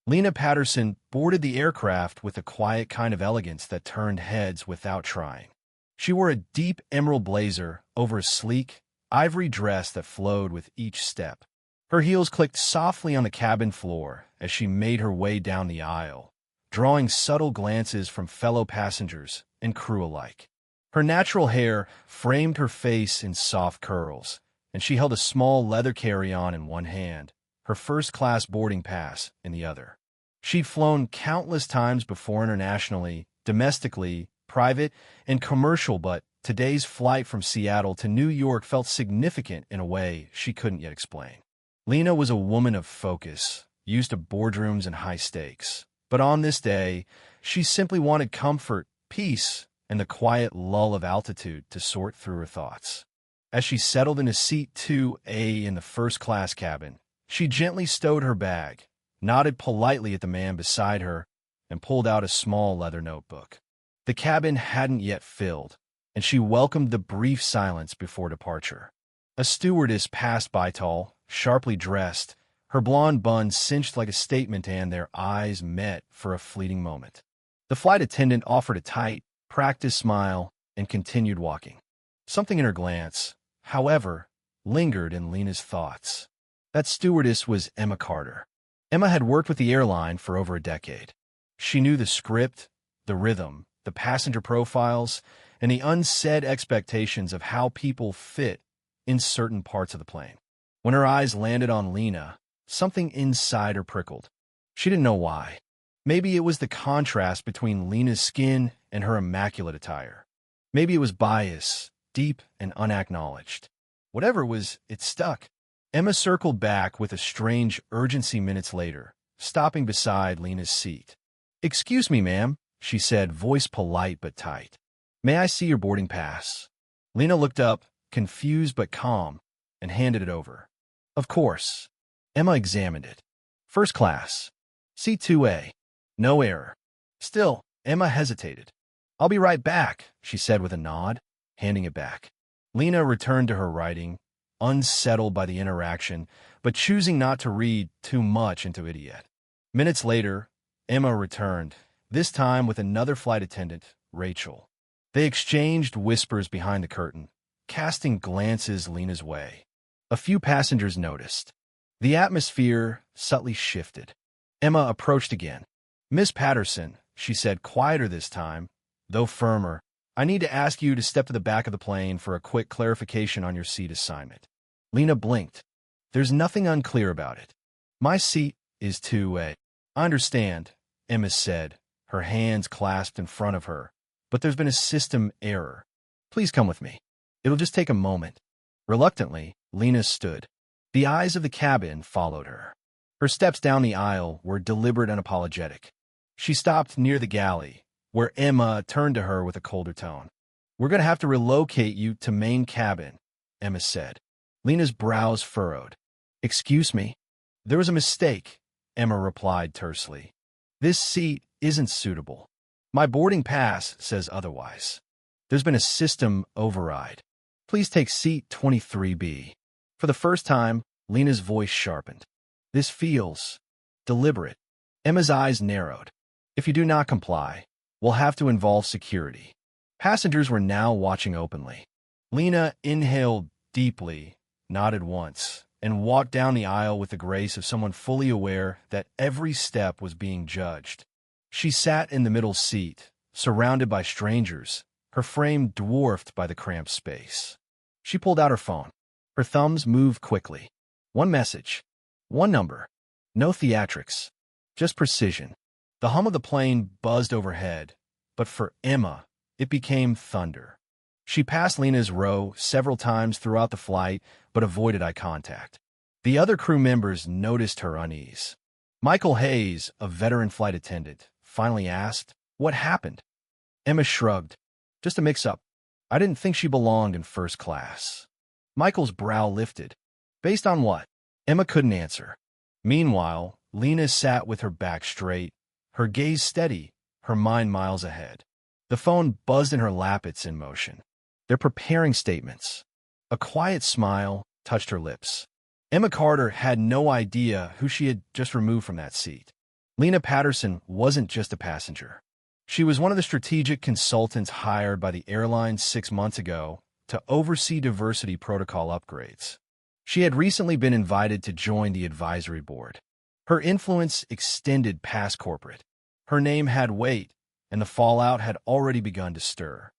Lena Patterson boarded the aircraft with a quiet kind of elegance that turned heads without trying. She wore a deep emerald blazer over a sleek, ivory dress that flowed with each step. Her heels clicked softly on the cabin floor as she made her way down the aisle, drawing subtle glances from fellow passengers and crew alike. Her natural hair framed her face in soft curls, and she held a small leather carry-on in one hand, her first-class boarding pass in the other. She'd flown countless times before internationally, domestically, private, and commercial, but today's flight from Seattle to New York felt significant in a way she couldn't yet explain. Lena was a woman of focus, used to boardrooms and high stakes. But on this day, she simply wanted comfort, peace, and the quiet lull of altitude to sort through her thoughts. As she settled into seat 2A in the first-class cabin, she gently stowed her bag, nodded politely at the man beside her, and pulled out a small leather notebook. The cabin hadn't yet filled, and she welcomed the brief silence before departure. A stewardess passed by, tall, sharply dressed, her blonde bun cinched like a statement, and their eyes met for a fleeting moment. The flight attendant offered a tight, practiced smile and continued walking. Something in her glance, however, lingered in Lena's thoughts. That stewardess was Emma Carter. Emma had worked with the airline for over a decade. She knew the script, the rhythm, the passenger profiles, and the unsaid expectations of how people fit in certain parts of the plane. When her eyes landed on Lena, something inside her prickled. She didn't know why. Maybe it was the contrast between Lena's skin and her immaculate attire. Maybe it was bias, deep and unacknowledged. Whatever it was, it stuck. Emma circled back with a strange urgency minutes later, stopping beside Lena's seat. "Excuse me, ma'am," she said, voice polite but tight. "May I see your boarding pass?" Lena looked up, confused but calm, and handed it over. "Of course." Emma examined it. "First class. C2A. No error." Still, Emma hesitated. "I'll be right back," she said with a nod, handing it back. Lena returned to her writing, unsettled by the interaction, but choosing not to read too much into it yet. Minutes later, Emma returned, this time with another flight attendant, Rachel. They exchanged whispers behind the curtain, casting glances Lena's way. A few passengers noticed. The atmosphere subtly shifted. Emma approached again. "Miss Patterson," she said, quieter this time, though firmer, "I need to ask you to step to the back of the plane for a quick clarification on your seat assignment." Lena blinked. "There's nothing unclear about it. My seat is 2A. "I understand," Emma said, her hands clasped in front of her, "but there's been a system error. Please come with me. It'll just take a moment." Reluctantly, Lena stood. The eyes of the cabin followed her. Her steps down the aisle were deliberate and apologetic. She stopped near the galley, where Emma turned to her with a colder tone. "We're going to have to relocate you to main cabin," Emma said. Lena's brows furrowed. "Excuse me?" "There was a mistake," Emma replied tersely. "This seat isn't suitable. My boarding pass says otherwise. There's been a system override. Please take seat 23B. For the first time, Lena's voice sharpened. "This feels deliberate." Emma's eyes narrowed. "If you do not comply, we'll have to involve security." Passengers were now watching openly. Lena inhaled deeply, nodded once, and walked down the aisle with the grace of someone fully aware that every step was being judged. She sat in the middle seat, surrounded by strangers, her frame dwarfed by the cramped space. She pulled out her phone. Her thumbs moved quickly. One message. One number. No theatrics. Just precision. The hum of the plane buzzed overhead, but for Emma, it became thunder. She passed Lena's row several times throughout the flight, but avoided eye contact. The other crew members noticed her unease. Michael Hayes, a veteran flight attendant, finally asked, "What happened?" Emma shrugged. "Just a mix-up. I didn't think she belonged in first class." Michael's brow lifted. "Based on what?" Emma couldn't answer. Meanwhile, Lena sat with her back straight, her gaze steady, her mind miles ahead. The phone buzzed in her lap, its in motion. "They're preparing statements." A quiet smile touched her lips. Emma Carter had no idea who she had just removed from that seat. Lena Patterson wasn't just a passenger. She was one of the strategic consultants hired by the airline 6 months ago to oversee diversity protocol upgrades. She had recently been invited to join the advisory board. Her influence extended past corporate. Her name had weight, and the fallout had already begun to stir.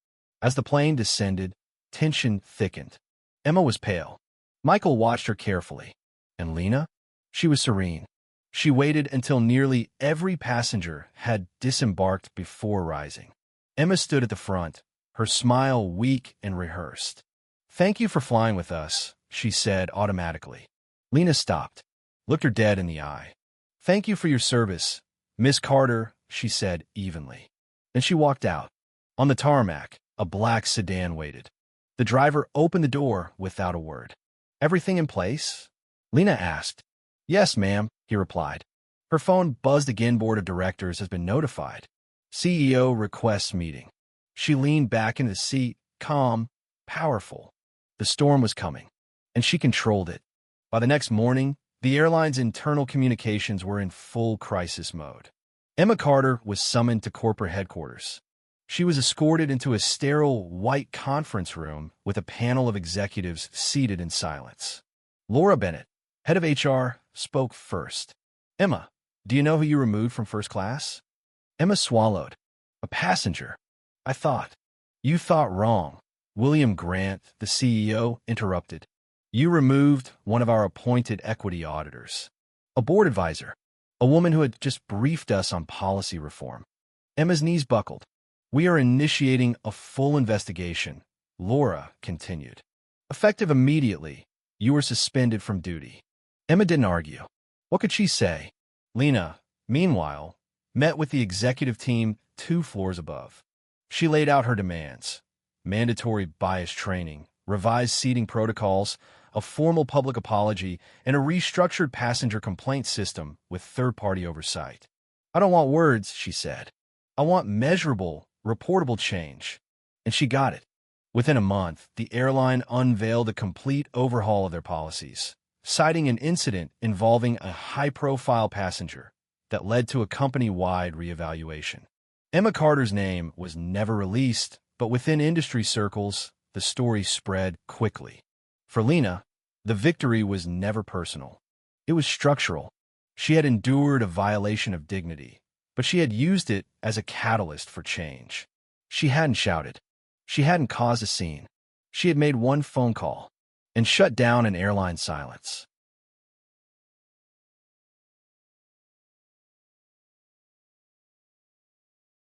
As the plane descended, tension thickened. Emma was pale. Michael watched her carefully. And Lena? She was serene. She waited until nearly every passenger had disembarked before rising. Emma stood at the front, her smile weak and rehearsed. "Thank you for flying with us," she said automatically. Lena stopped, looked her dead in the eye. "Thank you for your service, Miss Carter," she said evenly. Then she walked out. On the tarmac, a black sedan waited. The driver opened the door without a word. "Everything in place?" Lena asked. "Yes, ma'am," he replied. Her phone buzzed again. "Board of directors has been notified. CEO requests meeting." She leaned back in the seat, calm, powerful. The storm was coming, and she controlled it. By the next morning, the airline's internal communications were in full crisis mode. Emma Carter was summoned to corporate headquarters. She was escorted into a sterile, white conference room with a panel of executives seated in silence. Laura Bennett, head of HR, spoke first. "Emma, do you know who you removed from first class?" Emma swallowed. "A passenger. I thought." "You thought wrong," William Grant, the CEO, interrupted. "You removed one of our appointed equity auditors, a board advisor, a woman who had just briefed us on policy reform." Emma's knees buckled. "We are initiating a full investigation," Laura continued. "Effective immediately, you were suspended from duty." Emma didn't argue. What could she say? Lena, meanwhile, met with the executive team 2 floors above. She laid out her demands: mandatory bias training, revised seating protocols, a formal public apology, and a restructured passenger complaint system with third-party oversight. "I don't want words," she said. "I want measurable, reportable change." And she got it. Within a month, the airline unveiled a complete overhaul of their policies, citing an incident involving a high-profile passenger that led to a company-wide reevaluation. Emma Carter's name was never released, but within industry circles, the story spread quickly. For Lena, the victory was never personal. It was structural. She had endured a violation of dignity, but she had used it as a catalyst for change. She hadn't shouted. She hadn't caused a scene. She had made one phone call and shut down an airline silence.